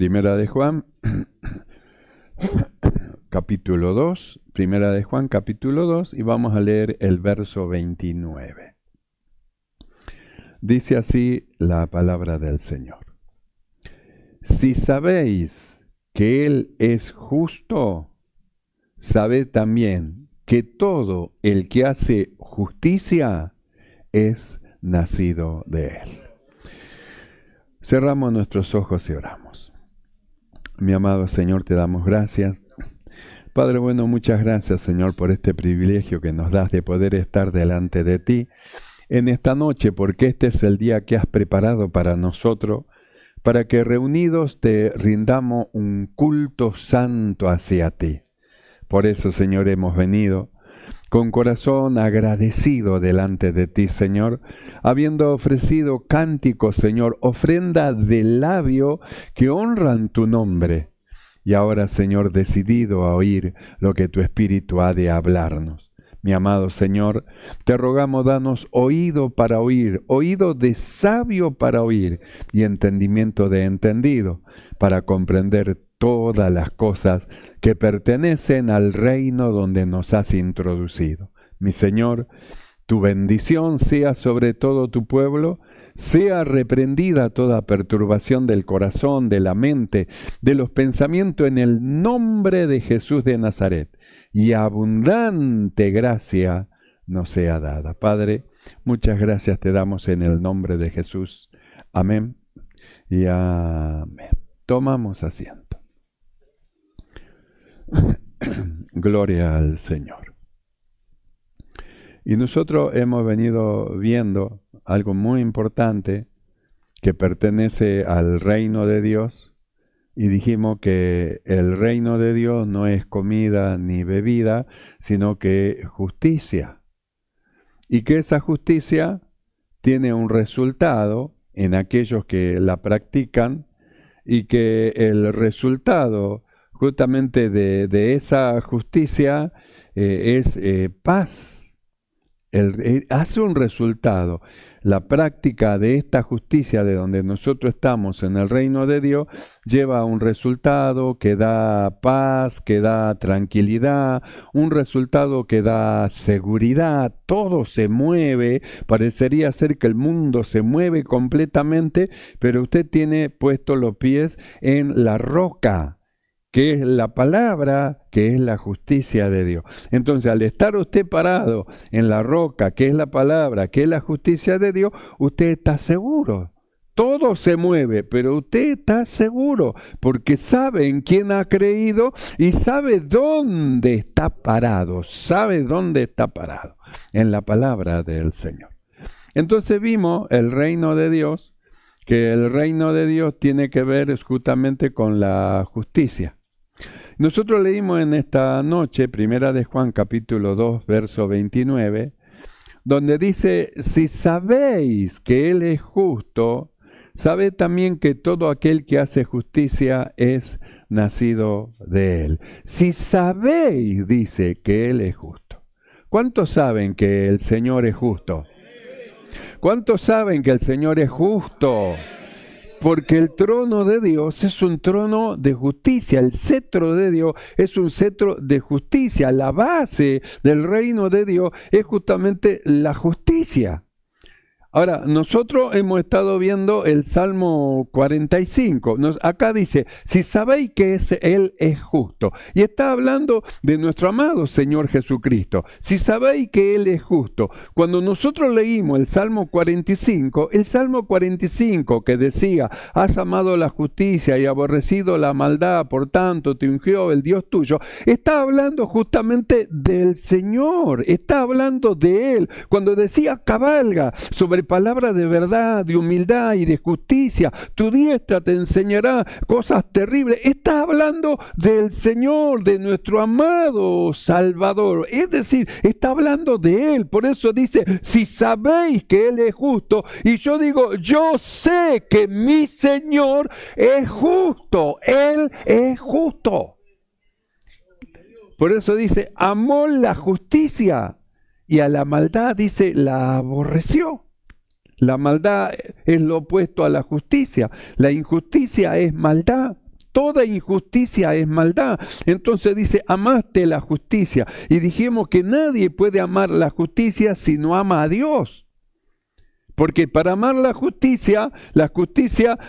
Primera de Juan, capítulo 2, Primera de Juan, capítulo 2, y vamos a leer el verso 29. Dice así la palabra del Señor. Si sabéis que Él es justo, sabed también que todo el que hace justicia es nacido de Él. Cerramos nuestros ojos y oramos. Mi amado Señor, te damos gracias. Padre bueno, muchas gracias, Señor, por este privilegio que nos das de poder estar delante de ti en esta noche, porque este es el día que has preparado para nosotros, para que reunidos te rindamos un culto santo hacia ti. Por eso, Señor, hemos venido con corazón agradecido delante de ti, Señor, habiendo ofrecido cánticos, Señor, ofrenda de labio que honran tu nombre. Y ahora, Señor, decidido a oír lo que tu Espíritu ha de hablarnos. Mi amado Señor, te rogamos, danos oído para oír, oído de sabio para oír y entendimiento de entendido, para comprender todas las cosas que pertenecen al reino donde nos has introducido. Mi Señor, tu bendición sea sobre todo tu pueblo, sea reprendida toda perturbación del corazón, de la mente, de los pensamientos en el nombre de Jesús de Nazaret. Y abundante gracia nos sea dada. Padre, muchas gracias te damos en el nombre de Jesús. Amén y amén. Tomamos asiento. Gloria al Señor. Y nosotros hemos venido viendo algo muy importante que pertenece al reino de Dios. Y dijimos que el reino de Dios no es comida ni bebida, sino que justicia. Y que esa justicia tiene un resultado en aquellos que la practican y que el resultado justamente de esa justicia es paz. Hace un resultado. La práctica de esta justicia de donde nosotros estamos en el reino de Dios lleva a un resultado que da paz, que da tranquilidad, un resultado que da seguridad, todo se mueve, parecería ser que el mundo se mueve completamente, pero usted tiene puestos los pies en la roca, que es la palabra, que es la justicia de Dios. Entonces, al estar usted parado en la roca, que es la palabra, que es la justicia de Dios, usted está seguro. Todo se mueve, pero usted está seguro, porque sabe en quién ha creído y sabe dónde está parado, en la palabra del Señor. Entonces vimos el reino de Dios, que el reino de Dios tiene que ver justamente con la justicia. Nosotros leímos en esta noche, Primera de Juan, capítulo 2, verso 29, donde dice, si sabéis que Él es justo, sabed también que todo aquel que hace justicia es nacido de Él. Si sabéis, dice, que Él es justo. ¿Cuántos saben que el Señor es justo? ¿Cuántos saben que el Señor es justo? Porque el trono de Dios es un trono de justicia, el cetro de Dios es un cetro de justicia, la base del reino de Dios es justamente la justicia. Ahora, nosotros hemos estado viendo el Salmo 45. Acá dice, si sabéis que Él es justo. Y está hablando de nuestro amado Señor Jesucristo. Si sabéis que Él es justo. Cuando nosotros leímos el Salmo 45 que decía, has amado la justicia y aborrecido la maldad, por tanto te ungió el Dios tuyo, está hablando justamente del Señor. Está hablando de Él. Cuando decía, cabalga sobre palabra de verdad, de humildad y de justicia, tu diestra te enseñará cosas terribles. Está hablando del Señor, de nuestro amado Salvador, es decir, está hablando de Él. Por eso dice, si sabéis que Él es justo, y yo digo, yo sé que mi Señor es justo, Él es justo. Por eso dice, amó la justicia y a la maldad, dice, la aborreció. La maldad es lo opuesto a la justicia. La injusticia es maldad. toda injusticia es maldad. Entonces dice, amaste la justicia. Y dijimos que nadie puede amar la justicia si no ama a Dios. Porque para amar la justicia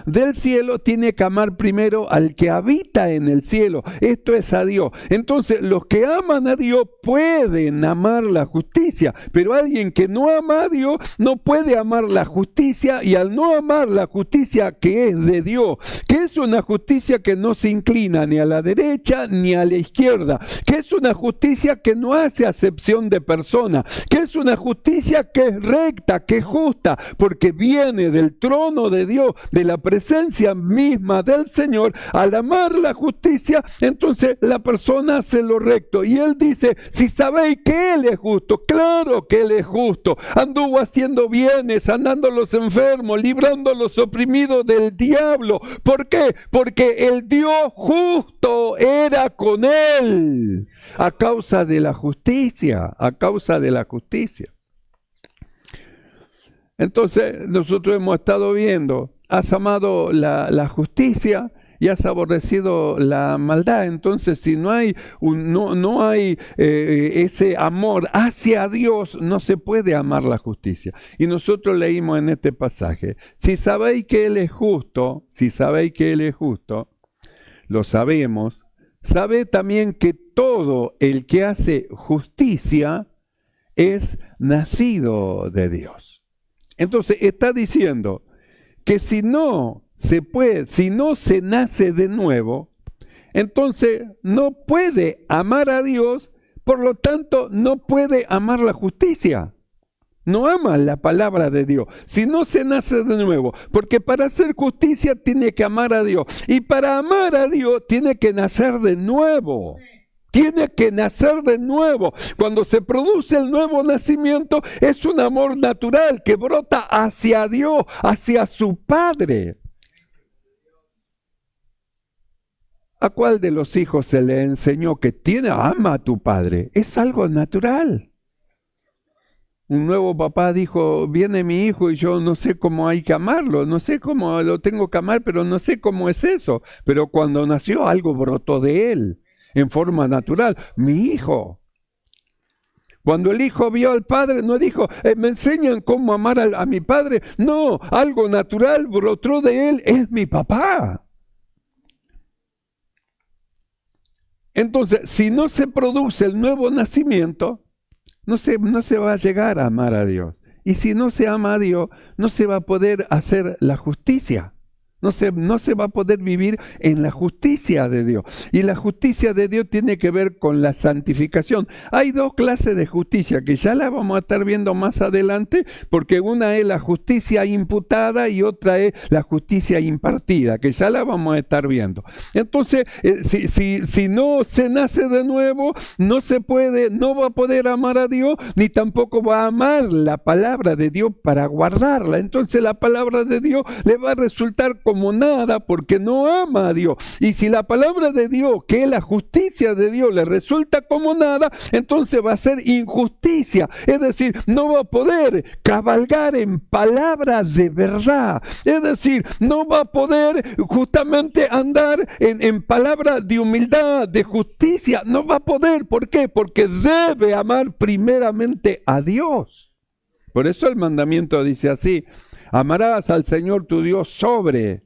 del cielo, tiene que amar primero al que habita en el cielo. Esto es a Dios. Entonces, los que aman a Dios pueden amar la justicia. Pero alguien que no ama a Dios no puede amar la justicia. Y al no amar la justicia que es de Dios, que es una justicia que no se inclina ni a la derecha ni a la izquierda, que es una justicia que no hace acepción de persona, que es una justicia que es recta, que es justa, porque viene del trono de Dios, de la presencia misma del Señor. Al amar la justicia, entonces la persona hace lo recto. Y Él dice, si sabéis que Él es justo, claro que Él es justo. Anduvo haciendo bienes, sanando a los enfermos, librando a los oprimidos del diablo. ¿Por qué? Porque el Dios justo era con Él, a causa de la justicia, a causa de la justicia. Entonces nosotros hemos estado viendo, has amado la justicia y has aborrecido la maldad. Entonces si no hay, ese amor hacia Dios, no se puede amar la justicia. Y nosotros leímos en este pasaje, si sabéis que Él es justo, lo sabemos, sabed también que todo el que hace justicia es nacido de Dios. Entonces está diciendo que si no se nace de nuevo, entonces no puede amar a Dios, por lo tanto no puede amar la justicia. No ama la palabra de Dios si no se nace de nuevo, porque para hacer justicia tiene que amar a Dios, y para amar a Dios tiene que nacer de nuevo. Tiene que nacer de nuevo. Cuando se produce el nuevo nacimiento, es un amor natural que brota hacia Dios, hacia su Padre. ¿A cuál de los hijos se le enseñó que ama a tu padre? Es algo natural. Un nuevo papá dijo, viene mi hijo y yo no sé cómo hay que amarlo, no sé cómo lo tengo que amar, pero no sé cómo es eso. Pero cuando nació, algo brotó de él. En forma natural, mi hijo. Cuando el hijo vio al padre, no dijo, me enseñan cómo amar a mi padre. No, algo natural brotó de él, es mi papá. Entonces, si no se produce el nuevo nacimiento, no se va a llegar a amar a Dios. Y si no se ama a Dios, no se va a poder hacer la justicia. No se va a poder vivir en la justicia de Dios. Y la justicia de Dios tiene que ver con la santificación. Hay dos clases de justicia que ya la vamos a estar viendo más adelante, porque una es la justicia imputada y otra es la justicia impartida, que ya la vamos a estar viendo. Entonces, si no se nace de nuevo, no va a poder amar a Dios, ni tampoco va a amar la palabra de Dios para guardarla. Entonces la palabra de Dios le va a resultar como nada, porque no ama a Dios. Y si la palabra de Dios, que es la justicia de Dios, le resulta como nada, entonces va a ser injusticia. Es decir, no va a poder cabalgar en palabras de verdad. Es decir, no va a poder justamente andar en palabras de humildad, de justicia. No va a poder. ¿Por qué? Porque debe amar primeramente a Dios. Por eso el mandamiento dice así: amarás al Señor tu Dios sobre.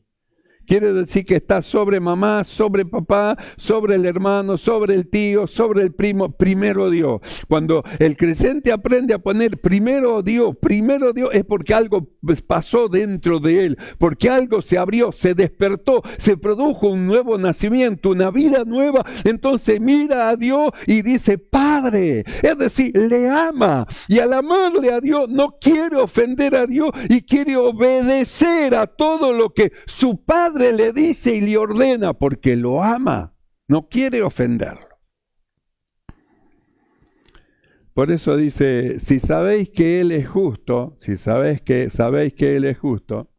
Quiere decir que está sobre mamá, sobre papá, sobre el hermano, sobre el tío, sobre el primo, primero Dios. Cuando el creyente aprende a poner primero Dios, es porque algo pasó dentro de él, porque algo se abrió, se despertó, se produjo un nuevo nacimiento, una vida nueva. Entonces mira a Dios y dice, Padre, es decir, le ama. Y al amarle a Dios no quiere ofender a Dios y quiere obedecer a todo lo que su Padre le dice y le ordena, porque lo ama, no quiere ofenderlo. Por eso dice, si sabéis que Él es justo, sabéis que Él es justo,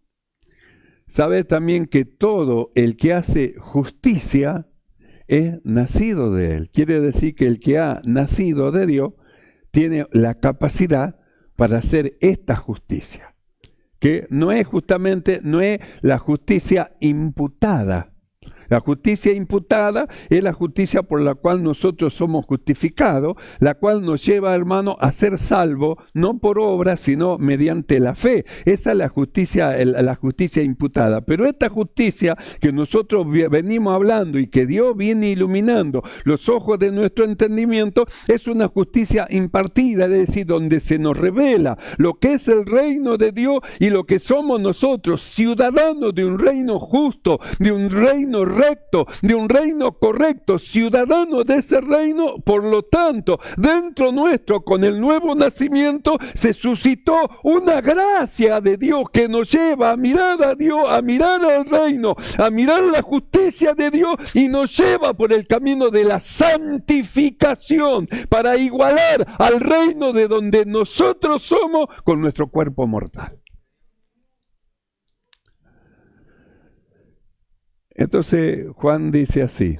sabed también que todo el que hace justicia es nacido de Él. Quiere decir que el que ha nacido de Dios tiene la capacidad para hacer esta justicia, que no es la justicia imputada, La justicia imputada es la justicia por la cual nosotros somos justificados, la cual nos lleva, hermano, a ser salvos, no por obra, sino mediante la fe. Esa es la justicia imputada. Pero esta justicia que nosotros venimos hablando y que Dios viene iluminando los ojos de nuestro entendimiento, es una justicia impartida, es decir, donde se nos revela lo que es el reino de Dios y lo que somos nosotros, ciudadanos de un reino justo, de un reino recto, de un reino correcto, ciudadanos de ese reino. Por lo tanto, dentro nuestro, con el nuevo nacimiento, se suscitó una gracia de Dios que nos lleva a mirar a Dios, a mirar al reino, a mirar la justicia de Dios, y nos lleva por el camino de la santificación para igualar al reino de donde nosotros somos con nuestro cuerpo mortal. Entonces Juan dice así: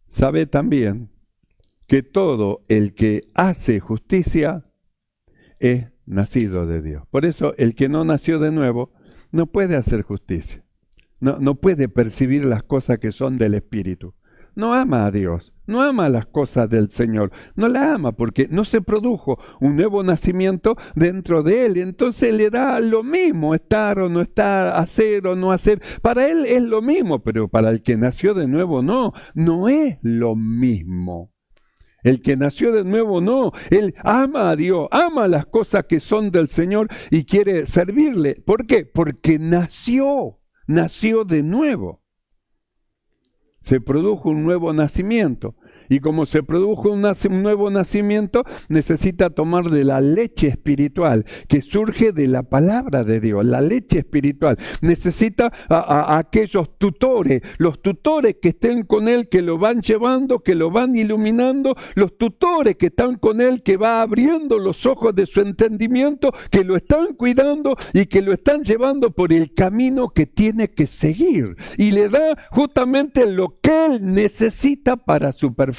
sabe también que todo el que hace justicia es nacido de Dios. Por eso el que no nació de nuevo no puede hacer justicia, no puede percibir las cosas que son del Espíritu. No ama a Dios, no ama las cosas del Señor, no la ama porque no se produjo un nuevo nacimiento dentro de él. Entonces le da lo mismo estar o no estar, hacer o no hacer. Para él es lo mismo, pero para el que nació de nuevo no es lo mismo. El que nació de nuevo no, él ama a Dios, ama las cosas que son del Señor y quiere servirle. ¿Por qué? Porque nació de nuevo. Se produjo un nuevo nacimiento. Y como se produjo un nuevo nacimiento, necesita tomar de la leche espiritual que surge de la palabra de Dios, la leche espiritual. Necesita a aquellos tutores, los tutores que estén con él, que lo van llevando, que lo van iluminando, los tutores que están con él, que va abriendo los ojos de su entendimiento, que lo están cuidando y que lo están llevando por el camino que tiene que seguir. Y le da justamente lo que él necesita para su perfeccionamiento.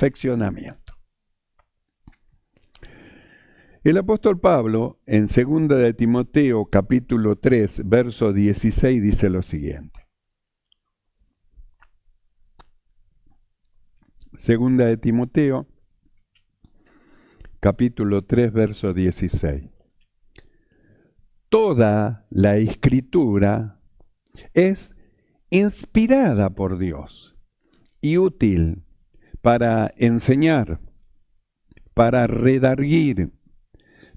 El apóstol Pablo, en 2 de Timoteo, capítulo 3, verso 16, dice lo siguiente. 2 de Timoteo, capítulo 3, verso 16. Toda la Escritura es inspirada por Dios y útil para enseñar, para redarguir,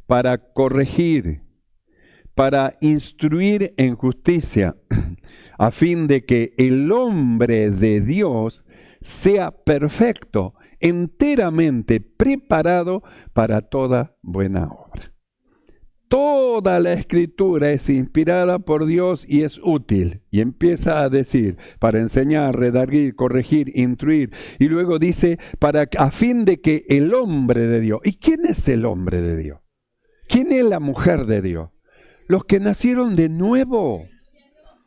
para corregir, para instruir en justicia, a fin de que el hombre de Dios sea perfecto, enteramente preparado para toda buena obra. Toda la Escritura es inspirada por Dios y es útil. Y empieza a decir, para enseñar, redarguir, corregir, instruir. Y luego dice, a fin de que el hombre de Dios. ¿Y quién es el hombre de Dios? ¿Quién es la mujer de Dios? Los que nacieron de nuevo.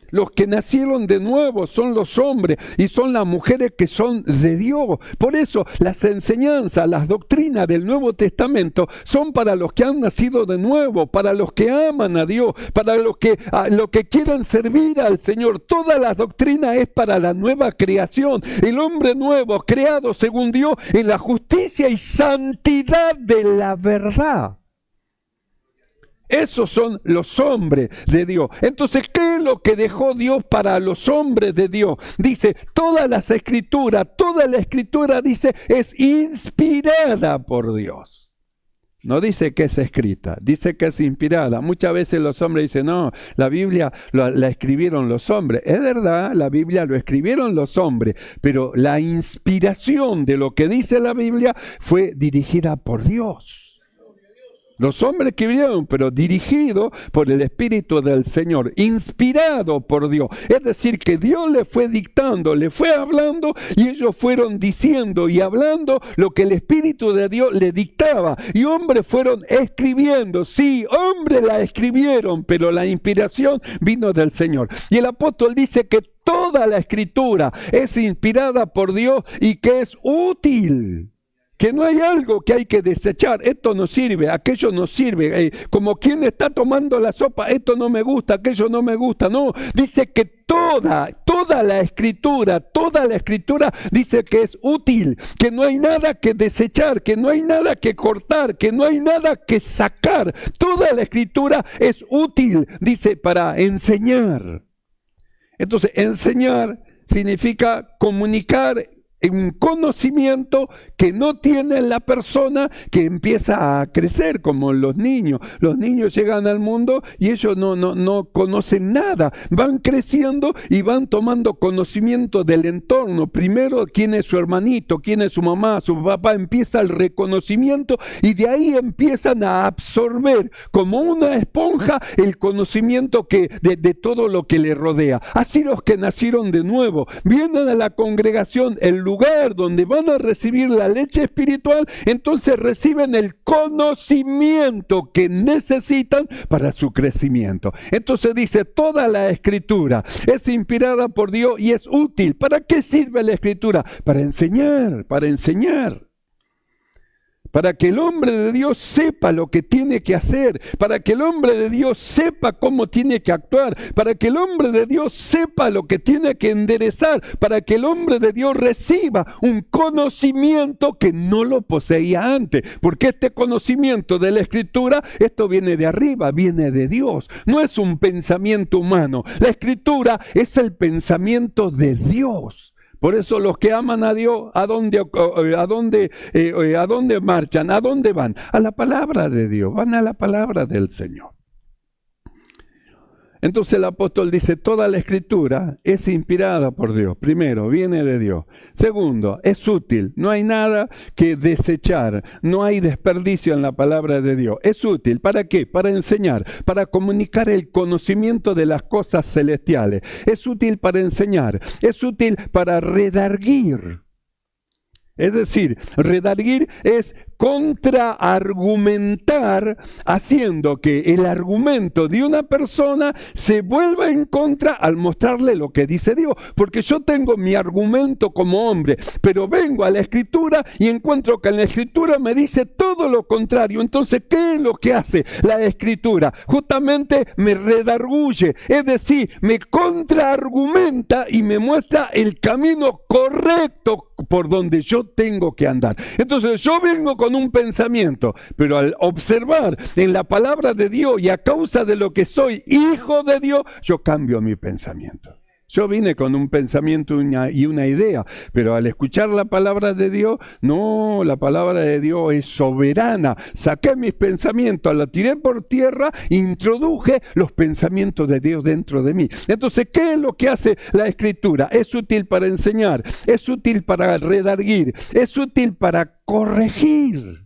Los que nacieron de nuevo son los hombres y son las mujeres que son de Dios. Por eso las enseñanzas, las doctrinas del Nuevo Testamento son para los que han nacido de nuevo, para los que aman a Dios, para los que quieran servir al Señor. Todas las doctrinas es para la nueva creación, el hombre nuevo, creado según Dios en la justicia y santidad de la verdad. Esos son los hombres de Dios. Entonces, ¿qué es lo que dejó Dios para los hombres de Dios? Dice, toda la Escritura, dice, es inspirada por Dios. No dice que es escrita, dice que es inspirada. Muchas veces los hombres dicen, no, la Biblia la escribieron los hombres. Es verdad, la Biblia lo escribieron los hombres, pero la inspiración de lo que dice la Biblia fue dirigida por Dios. Los hombres escribieron, pero dirigido por el Espíritu del Señor, inspirado por Dios. Es decir, que Dios le fue dictando, le fue hablando y ellos fueron diciendo y hablando lo que el Espíritu de Dios le dictaba. Y hombres fueron escribiendo. Sí, hombres la escribieron, pero la inspiración vino del Señor. Y el apóstol dice que toda la Escritura es inspirada por Dios y que es útil. Que no hay algo que hay que desechar, esto no sirve, aquello no sirve, como quien está tomando la sopa, esto no me gusta, aquello no me gusta, no, dice que toda toda la Escritura dice que es útil, que no hay nada que desechar, que no hay nada que cortar, que no hay nada que sacar. Toda la Escritura es útil, dice, para enseñar. Entonces, enseñar significa comunicar un conocimiento que no tiene la persona, que empieza a crecer, como los niños. Los niños llegan al mundo y ellos no conocen nada. Van creciendo y van tomando conocimiento del entorno. Primero, quién es su hermanito, quién es su mamá, su papá. Empieza el reconocimiento y de ahí empiezan a absorber como una esponja el conocimiento de todo lo que le rodea. Así los que nacieron de nuevo vienen a la congregación, el lugar donde van a recibir la leche espiritual, entonces reciben el conocimiento que necesitan para su crecimiento. Entonces dice, toda la Escritura es inspirada por Dios y es útil. ¿Para qué sirve la Escritura? Para enseñar, para que el hombre de Dios sepa lo que tiene que hacer, para que el hombre de Dios sepa cómo tiene que actuar, para que el hombre de Dios sepa lo que tiene que enderezar, para que el hombre de Dios reciba un conocimiento que no lo poseía antes, porque este conocimiento de la Escritura, esto viene de arriba, viene de Dios, no es un pensamiento humano. La Escritura es el pensamiento de Dios. Por eso los que aman a Dios, ¿a dónde marchan? ¿A dónde van? A la palabra de Dios, van a la palabra del Señor. Entonces el apóstol dice, toda la Escritura es inspirada por Dios. Primero, viene de Dios. Segundo, es útil. No hay nada que desechar. No hay desperdicio en la palabra de Dios. Es útil. ¿Para qué? Para enseñar, para comunicar el conocimiento de las cosas celestiales. Es útil para enseñar. Es útil para redarguir. Es decir, redarguir es contraargumentar, haciendo que el argumento de una persona se vuelva en contra al mostrarle lo que dice Dios. Porque yo tengo mi argumento como hombre, pero vengo a la Escritura y encuentro que en la Escritura me dice todo lo contrario. Entonces, ¿qué es lo que hace la Escritura? Justamente me redarguye, es decir, me contraargumenta y me muestra el camino correcto por donde yo tengo que andar. Entonces yo vengo con un pensamiento, pero al observar en la palabra de Dios y a causa de lo que soy hijo de Dios, yo cambio mi pensamiento. Yo vine con un pensamiento y una idea, pero al escuchar la palabra de Dios, no, la palabra de Dios es soberana. Saqué mis pensamientos, la tiré por tierra, introduje los pensamientos de Dios dentro de mí. Entonces, ¿qué es lo que hace la Escritura? Es útil para enseñar, es útil para redarguir, es útil para corregir.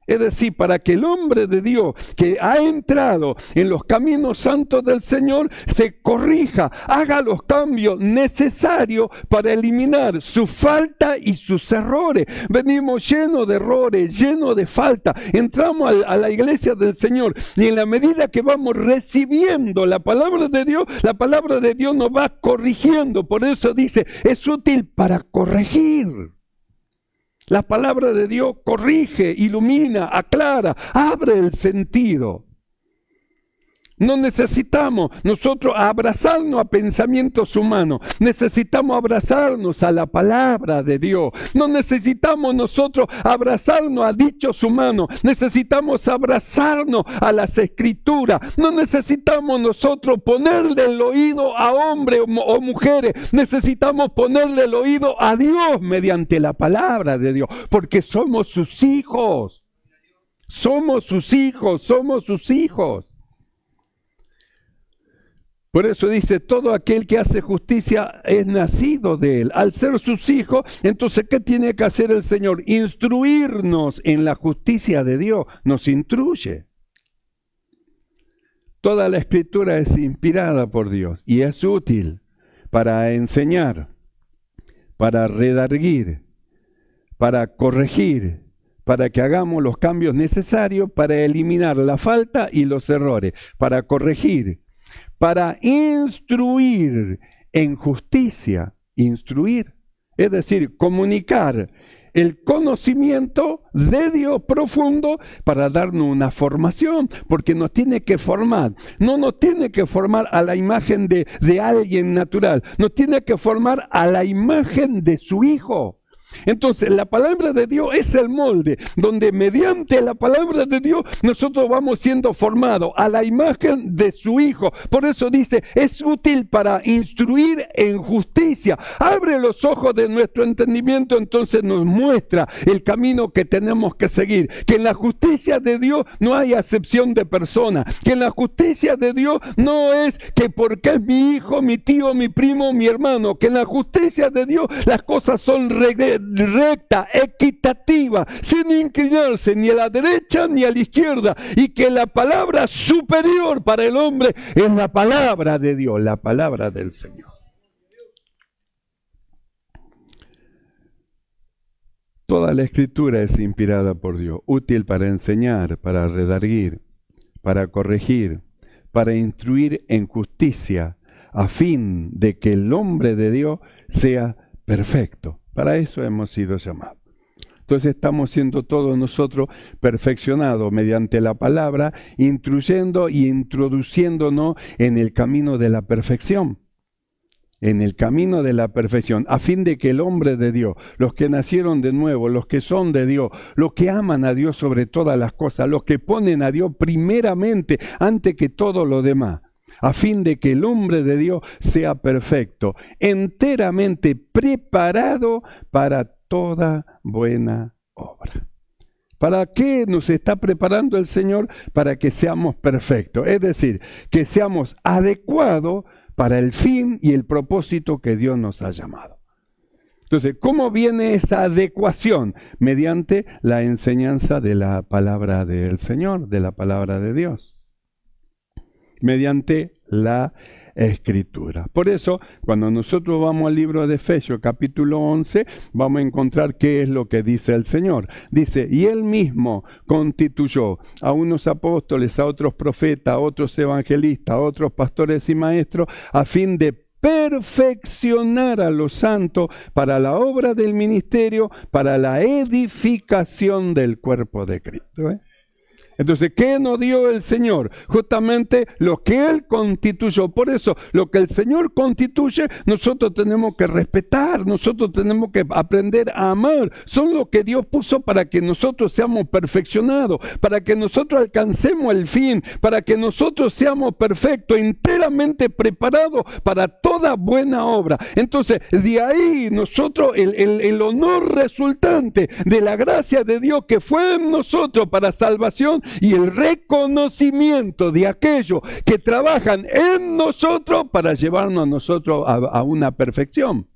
Es decir, para que el hombre de Dios que ha entrado en los caminos santos del Señor se corrija, haga los cambios necesarios para eliminar su falta y sus errores. Venimos llenos de errores, llenos de falta. Entramos a la iglesia del Señor y en la medida que vamos recibiendo la palabra de Dios nos va corrigiendo. Por eso dice, es útil para corregir. La palabra de Dios corrige, ilumina, aclara, abre el sentido. No necesitamos nosotros abrazarnos a pensamientos humanos. Necesitamos abrazarnos a la palabra de Dios. No necesitamos nosotros abrazarnos a dichos humanos. Necesitamos abrazarnos a las Escrituras. No necesitamos nosotros ponerle el oído a hombres o mujeres. Necesitamos ponerle el oído a Dios mediante la palabra de Dios. Porque somos sus hijos. Somos sus hijos, somos sus hijos. Por eso dice, todo aquel que hace justicia es nacido de él. Al ser sus hijos, entonces, ¿qué tiene que hacer el Señor? Instruirnos en la justicia de Dios. Nos instruye. Toda la Escritura es inspirada por Dios y es útil para enseñar, para redarguir, para corregir, para que hagamos los cambios necesarios para eliminar la falta y los errores, para corregir, para instruir en justicia, instruir, es decir, comunicar el conocimiento de Dios profundo para darnos una formación, porque nos tiene que formar. No nos tiene que formar a la imagen de alguien natural, nos tiene que formar a la imagen de su Hijo. Entonces la palabra de Dios es el molde donde mediante la palabra de Dios nosotros vamos siendo formados a la imagen de su Hijo. Por eso dice, es útil para instruir en justicia. Abre los ojos de nuestro entendimiento, entonces nos muestra el camino que tenemos que seguir. Que en la justicia de Dios no hay acepción de persona. Que en la justicia de Dios no es que porque es mi hijo, mi tío, mi primo, mi hermano. Que en la justicia de Dios las cosas son recta, equitativa, sin inclinarse ni a la derecha ni a la izquierda, y que la palabra superior para el hombre es la palabra de Dios, la palabra del Señor. Toda la Escritura es inspirada por Dios, útil para enseñar, para redarguir, para corregir, para instruir en justicia, a fin de que el hombre de Dios sea perfecto. Para eso hemos sido llamados. Entonces estamos siendo todos nosotros perfeccionados mediante la palabra, instruyendo y introduciéndonos en el camino de la perfección. En el camino de la perfección, a fin de que el hombre de Dios, los que nacieron de nuevo, los que son de Dios, los que aman a Dios sobre todas las cosas, los que ponen a Dios primeramente antes que todo lo demás, a fin de que el hombre de Dios sea perfecto, enteramente preparado para toda buena obra. ¿Para qué nos está preparando el Señor? Para que seamos perfectos, es decir, que seamos adecuados para el fin y el propósito que Dios nos ha llamado. Entonces, ¿cómo viene esa adecuación? Mediante la enseñanza de la palabra del Señor, de la palabra de Dios. Mediante la Escritura. Por eso, cuando nosotros vamos al libro de Efesios, capítulo 11, vamos a encontrar qué es lo que dice el Señor. Dice, y Él mismo constituyó a unos apóstoles, a otros profetas, a otros evangelistas, a otros pastores y maestros, a fin de perfeccionar a los santos para la obra del ministerio, para la edificación del cuerpo de Cristo. Entonces, ¿qué nos dio el Señor? Justamente lo que Él constituyó. Por eso, lo que el Señor constituye, nosotros tenemos que respetar, nosotros tenemos que aprender a amar. Son lo que Dios puso para que nosotros seamos perfeccionados, para que nosotros alcancemos el fin, para que nosotros seamos perfectos, enteramente preparados para toda buena obra. Entonces, de ahí nosotros, el honor resultante de la gracia de Dios que fue en nosotros para salvación, y el reconocimiento de aquellos que trabajan en nosotros para llevarnos a nosotros a una perfección.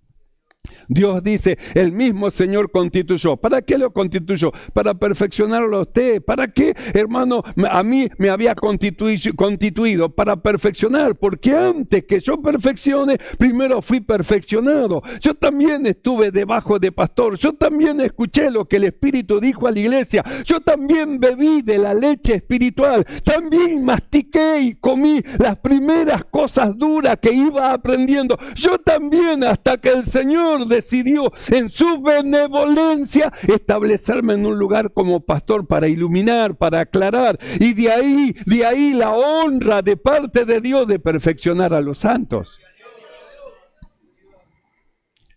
Dios dice, el mismo Señor constituyó. ¿Para qué lo constituyó? Para perfeccionarlo a usted. ¿Para qué, hermano? A mí me había constituido para perfeccionar, porque antes que yo perfeccione, primero fui perfeccionado. Yo también estuve debajo de pastor. Yo también escuché lo que el Espíritu dijo a la iglesia. Yo también bebí de la leche espiritual. También mastiqué y comí las primeras cosas duras que iba aprendiendo. Yo también, hasta que el Señor decidió en su benevolencia establecerme en un lugar como pastor para iluminar, para aclarar, y de ahí la honra de parte de Dios de perfeccionar a los santos.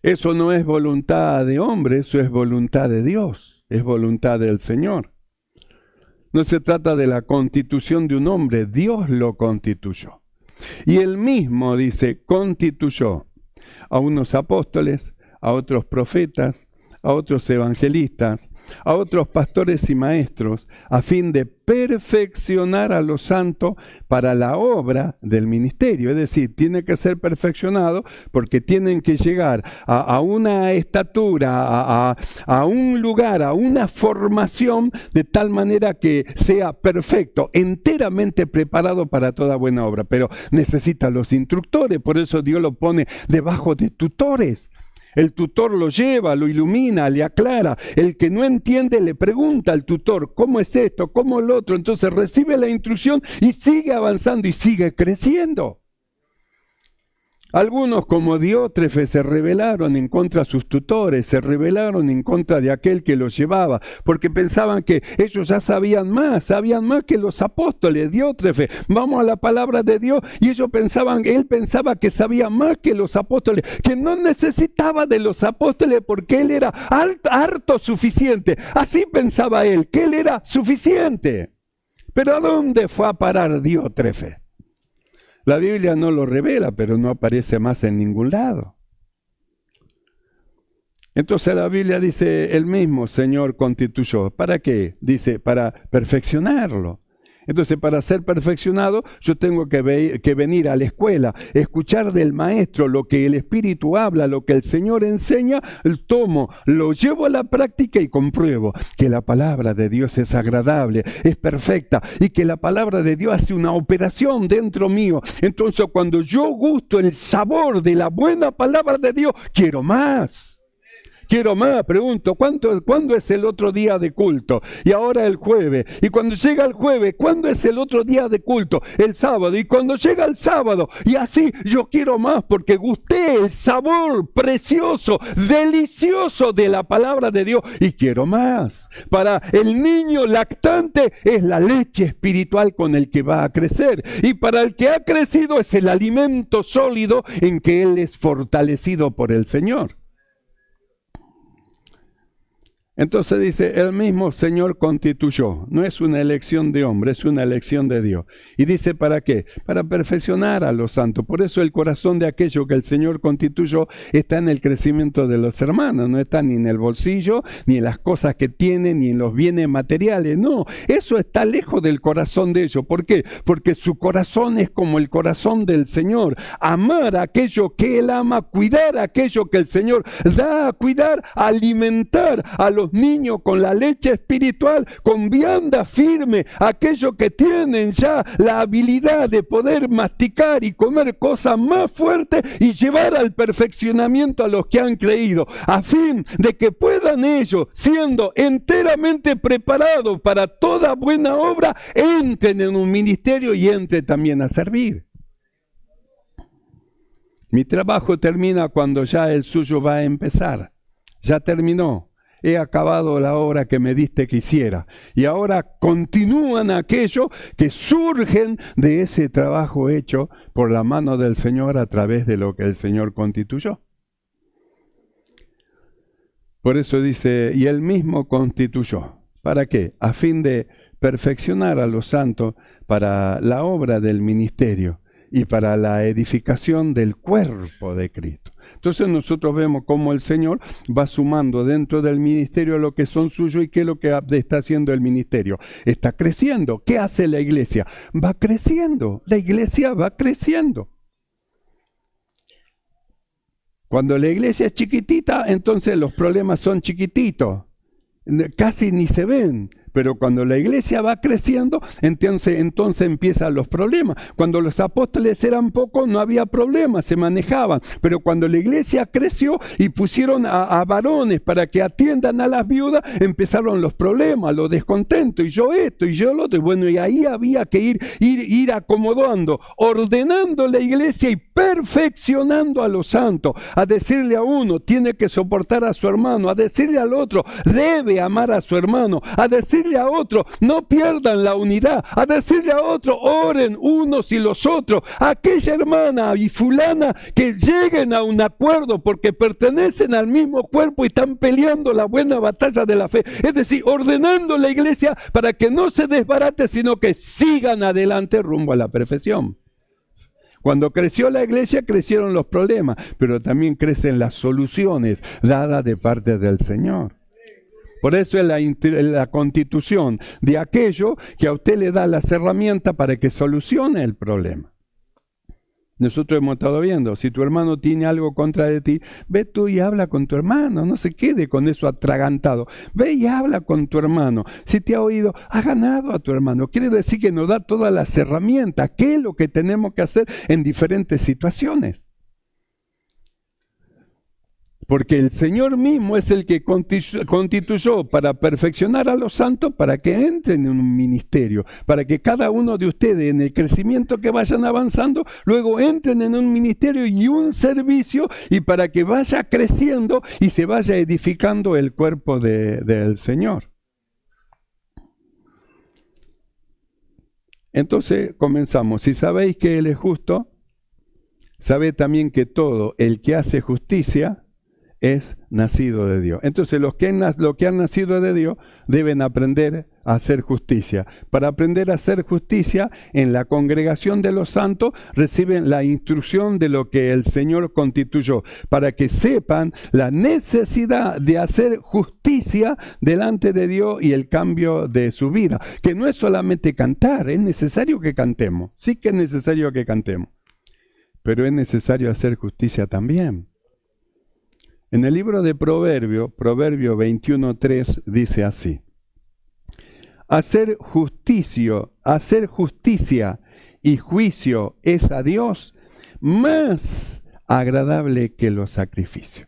Eso no es voluntad de hombre, eso es voluntad de Dios, es voluntad del Señor. No se trata de la constitución de un hombre, Dios lo constituyó. Y él mismo, dice, constituyó a unos apóstoles, a otros profetas, a otros evangelistas, a otros pastores y maestros, a fin de perfeccionar a los santos para la obra del ministerio. Es decir, tiene que ser perfeccionado porque tienen que llegar a una estatura, a un lugar, a una formación de tal manera que sea perfecto, enteramente preparado para toda buena obra. Pero necesita los instructores, por eso Dios lo pone debajo de tutores. El tutor lo lleva, lo ilumina, le aclara. El que no entiende le pregunta al tutor, ¿cómo es esto? ¿Cómo lo otro? Entonces recibe la instrucción y sigue avanzando y sigue creciendo. Algunos, como Diótrefe, se rebelaron en contra de sus tutores, se rebelaron en contra de aquel que los llevaba, porque pensaban que ellos ya sabían más que los apóstoles. Diótrefe, vamos a la palabra de Dios, y él pensaba que sabía más que los apóstoles, que no necesitaba de los apóstoles porque él era harto suficiente. Así pensaba él, que él era suficiente. Pero ¿a dónde fue a parar Diótrefe? La Biblia no lo revela, pero no aparece más en ningún lado. Entonces la Biblia dice, el mismo Señor constituyó. ¿Para qué? Dice, para perfeccionarlo. Entonces, para ser perfeccionado, yo tengo que venir a la escuela, escuchar del maestro lo que el Espíritu habla, lo que el Señor enseña, tomo, lo llevo a la práctica y compruebo que la palabra de Dios es agradable, es perfecta, y que la palabra de Dios hace una operación dentro mío. Entonces, cuando yo gusto el sabor de la buena palabra de Dios, quiero más. Quiero más, pregunto, ¿cuándo es el otro día de culto? Y ahora el jueves. Y cuando llega el jueves, ¿cuándo es el otro día de culto? El sábado. Y cuando llega el sábado, y así yo quiero más porque gusté el sabor precioso, delicioso de la palabra de Dios y quiero más. Para el niño lactante es la leche espiritual con el que va a crecer. Y para el que ha crecido es el alimento sólido en que él es fortalecido por el Señor. Entonces dice, el mismo Señor constituyó. No es una elección de hombre, es una elección de Dios. Y dice, ¿para qué? Para perfeccionar a los santos. Por eso el corazón de aquello que el Señor constituyó está en el crecimiento de los hermanos. No está ni en el bolsillo, ni en las cosas que tienen, ni en los bienes materiales. No, eso está lejos del corazón de ellos. ¿Por qué? Porque su corazón es como el corazón del Señor. Amar aquello que Él ama, cuidar aquello que el Señor da a cuidar, alimentar a los niños con la leche espiritual, con vianda firme, aquellos que tienen ya la habilidad de poder masticar y comer cosas más fuertes y llevar al perfeccionamiento a los que han creído, a fin de que puedan ellos, siendo enteramente preparados para toda buena obra, entren en un ministerio y entren también a servir. Mi trabajo termina cuando ya el suyo va a empezar. Ya terminó. He acabado la obra que me diste que hiciera. Y ahora continúan aquellos que surgen de ese trabajo hecho por la mano del Señor a través de lo que el Señor constituyó. Por eso dice, y Él mismo constituyó. ¿Para qué? A fin de perfeccionar a los santos para la obra del ministerio y para la edificación del cuerpo de Cristo. Entonces nosotros vemos cómo el Señor va sumando dentro del ministerio lo que son suyos y qué es lo que está haciendo el ministerio. Está creciendo. ¿Qué hace la iglesia? Va creciendo. La iglesia va creciendo. Cuando la iglesia es chiquitita, entonces los problemas son chiquititos. Casi ni se ven. Pero cuando la iglesia va creciendo, entonces empiezan los problemas. Cuando los apóstoles eran pocos, no había problemas, se manejaban. Pero cuando la iglesia creció y pusieron a varones para que atiendan a las viudas, empezaron los problemas, los descontentos, y yo esto, y yo lo otro. Bueno, y ahí había que ir acomodando, ordenando la iglesia y perfeccionando a los santos. A decirle a uno, tiene que soportar a su hermano. A decirle al otro, debe amar a su hermano. A decirle a otro, no pierdan la unidad. A decirle a otro, oren unos y los otros. A aquella hermana y fulana que lleguen a un acuerdo porque pertenecen al mismo cuerpo y están peleando la buena batalla de la fe. Es decir, ordenando la iglesia para que no se desbarate, sino que sigan adelante rumbo a la perfección. Cuando creció la iglesia, crecieron los problemas, pero también crecen las soluciones dadas de parte del Señor. Por eso es la constitución de aquello que a usted le da las herramientas para que solucione el problema. Nosotros hemos estado viendo, si tu hermano tiene algo contra de ti, ve tú y habla con tu hermano, no se quede con eso atragantado. Ve y habla con tu hermano. Si te ha oído, ha ganado a tu hermano. Quiere decir que nos da todas las herramientas, qué es lo que tenemos que hacer en diferentes situaciones. porque el Señor mismo es el que constituyó para perfeccionar a los santos para que entren en un ministerio, para que cada uno de ustedes en el crecimiento que vayan avanzando, luego entren en un ministerio y un servicio, y para que vaya creciendo y se vaya edificando el cuerpo del Señor. Entonces comenzamos. Si sabéis que Él es justo, sabed también que todo el que hace justicia es nacido de Dios. Entonces los que han nacido de Dios deben aprender a hacer justicia. Para aprender a hacer justicia, en la congregación de los santos reciben la instrucción de lo que el Señor constituyó, para que sepan la necesidad de hacer justicia delante de Dios y el cambio de su vida. Que no es solamente cantar, es necesario que cantemos. Sí que es necesario que cantemos, pero es necesario hacer justicia también. En el libro de Proverbio 21:3 dice así: hacer justicia y juicio es a Dios más agradable que los sacrificios.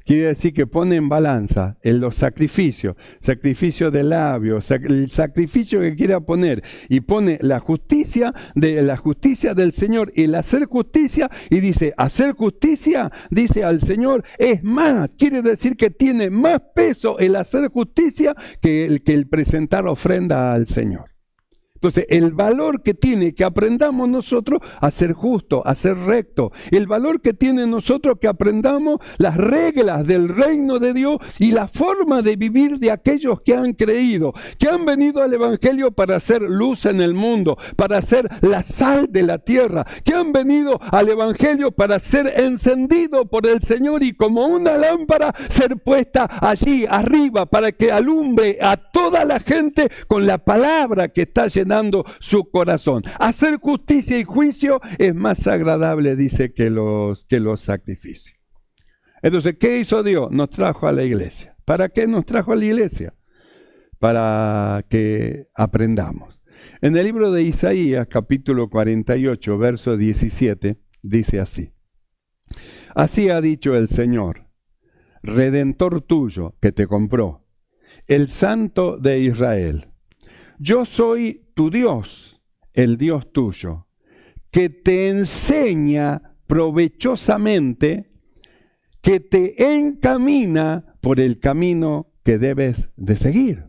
Quiere decir que pone en balanza en los sacrificios, sacrificio de labios, el sacrificio que quiera poner, y pone la justicia del Señor, el hacer justicia, y dice, hacer justicia, dice al Señor, es más, quiere decir que tiene más peso el hacer justicia que el presentar ofrenda al Señor. Entonces, el valor que tiene que aprendamos nosotros a ser justo, a ser recto, el valor que tiene nosotros que aprendamos las reglas del reino de Dios y la forma de vivir de aquellos que han creído, que han venido al Evangelio para hacer luz en el mundo, para ser la sal de la tierra, que han venido al Evangelio para ser encendido por el Señor y como una lámpara ser puesta allí arriba para que alumbre a toda la gente con la palabra que está llenando su corazón. Hacer justicia y juicio es más agradable, dice, que los sacrificios. Entonces, ¿qué hizo Dios? Nos trajo a la iglesia. ¿Para qué nos trajo a la iglesia? Para que aprendamos. En el libro de Isaías, capítulo 48, verso 17, dice así: así ha dicho el Señor, Redentor tuyo, que te compró, el Santo de Israel. Yo soy tu Dios, el Dios tuyo, que te enseña provechosamente, que te encamina por el camino que debes de seguir.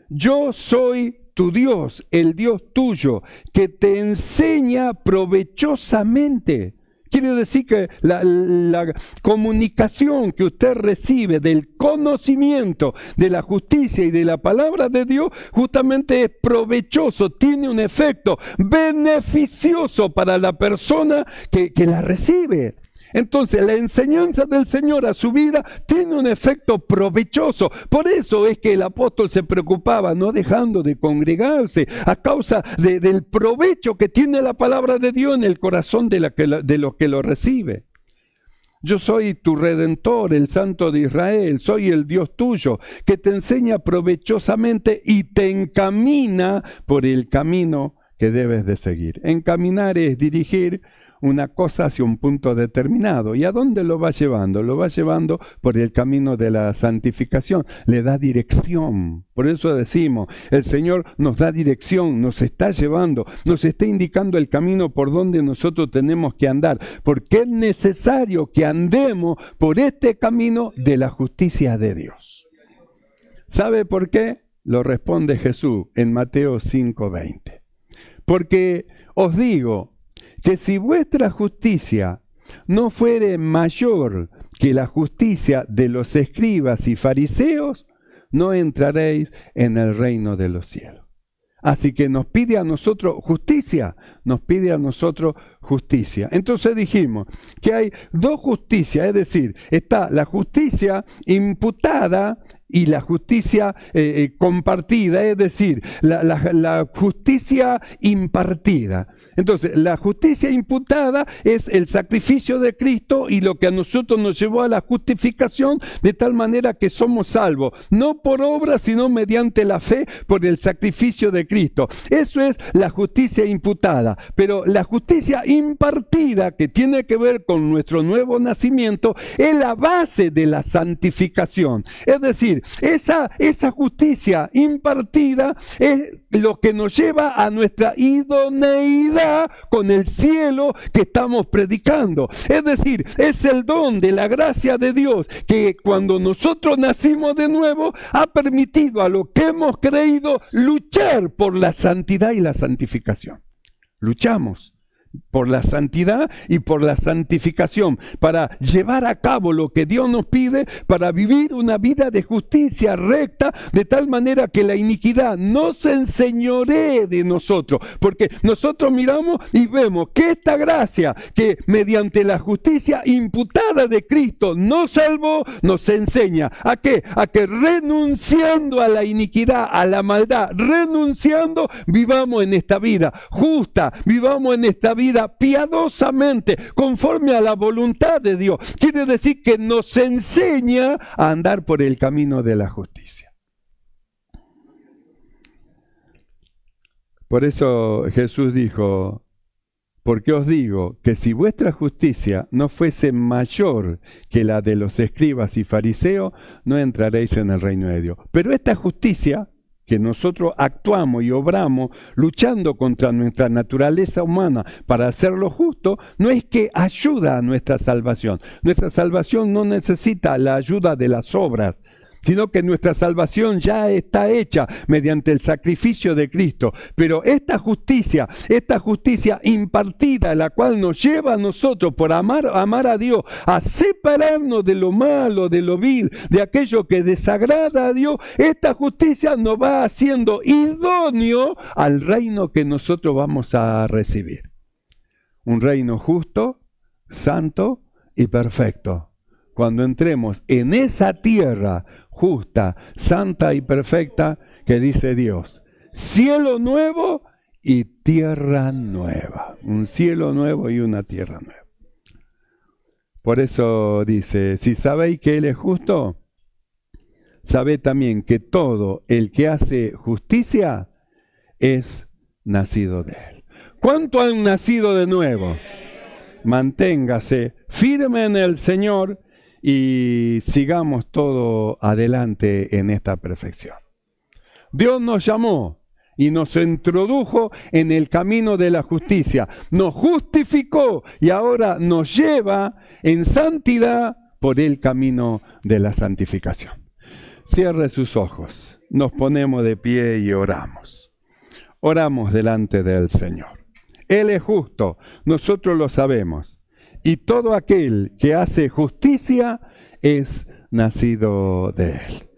Yo soy tu Dios, el Dios tuyo, que te enseña provechosamente. Quiere decir que la comunicación que usted recibe del conocimiento de la justicia y de la palabra de Dios justamente es provechoso, tiene un efecto beneficioso para la persona que la recibe. Entonces la enseñanza del Señor a su vida tiene un efecto provechoso. Por eso es que el apóstol se preocupaba no dejando de congregarse a causa del provecho que tiene la palabra de Dios en el corazón de los que lo recibe. Yo soy tu Redentor, el Santo de Israel, soy el Dios tuyo, que te enseña provechosamente y te encamina por el camino que debes de seguir. Encaminar es dirigir una cosa hacia un punto determinado. ¿Y a dónde lo va llevando? Lo va llevando por el camino de la santificación. Le da dirección. Por eso decimos, el Señor nos da dirección, nos está llevando, nos está indicando el camino por donde nosotros tenemos que andar. Porque es necesario que andemos por este camino de la justicia de Dios. ¿Sabe por qué? Lo responde Jesús en Mateo 5:20. Porque os digo que si vuestra justicia no fuere mayor que la justicia de los escribas y fariseos, no entraréis en el reino de los cielos. Así que nos pide a nosotros justicia, Entonces dijimos que hay dos justicias, es decir, está la justicia imputada y la justicia compartida, es decir, la justicia impartida. Entonces, la justicia imputada es el sacrificio de Cristo y lo que a nosotros nos llevó a la justificación, de tal manera que somos salvos, no por obras, sino mediante la fe por el sacrificio de Cristo. Eso es la justicia imputada. Pero la justicia impartida, que tiene que ver con nuestro nuevo nacimiento, es la base de la santificación. Es decir, esa justicia impartida es lo que nos lleva a nuestra idoneidad con el cielo que estamos predicando. Es decir, es el don de la gracia de Dios que cuando nosotros nacimos de nuevo ha permitido a lo que hemos creído luchar por la santidad y la santificación. Luchamos por la santidad y por la santificación, para llevar a cabo lo que Dios nos pide, para vivir una vida de justicia recta, de tal manera que la iniquidad no se enseñoree de nosotros, porque nosotros miramos y vemos que esta gracia, que mediante la justicia imputada de Cristo nos salvó, nos enseña ¿a qué? A que renunciando a la iniquidad, a la maldad, renunciando, vivamos en esta vida justa, vivamos en esta vida piadosamente, conforme a la voluntad de Dios. Quiere decir que nos enseña a andar por el camino de la justicia. Por eso Jesús dijo, porque os digo que si vuestra justicia no fuese mayor que la de los escribas y fariseos, no entraréis en el reino de Dios. Pero esta justicia que nosotros actuamos y obramos luchando contra nuestra naturaleza humana para hacer lo justo, no es que ayuda a nuestra salvación. Nuestra salvación no necesita la ayuda de las obras, sino que nuestra salvación ya está hecha mediante el sacrificio de Cristo. Pero esta justicia impartida, la cual nos lleva a nosotros por amar a Dios, a separarnos de lo malo, de lo vil, de aquello que desagrada a Dios, esta justicia nos va haciendo idóneo al reino que nosotros vamos a recibir. Un reino justo, santo y perfecto. Cuando entremos en esa tierra justa, santa y perfecta que dice Dios, cielo nuevo y tierra nueva. Un cielo nuevo y una tierra nueva. Por eso dice, si sabéis que Él es justo, sabed también que todo el que hace justicia es nacido de Él. ¿Cuánto han nacido de nuevo? Manténgase firme en el Señor y sigamos todo adelante en esta perfección. Dios nos llamó y nos introdujo en el camino de la justicia, nos justificó y ahora nos lleva en santidad por el camino de la santificación. Cierre sus ojos, nos ponemos de pie y oramos. Oramos delante del Señor. Él es justo, nosotros lo sabemos. Y todo aquel que hace justicia es nacido de Él.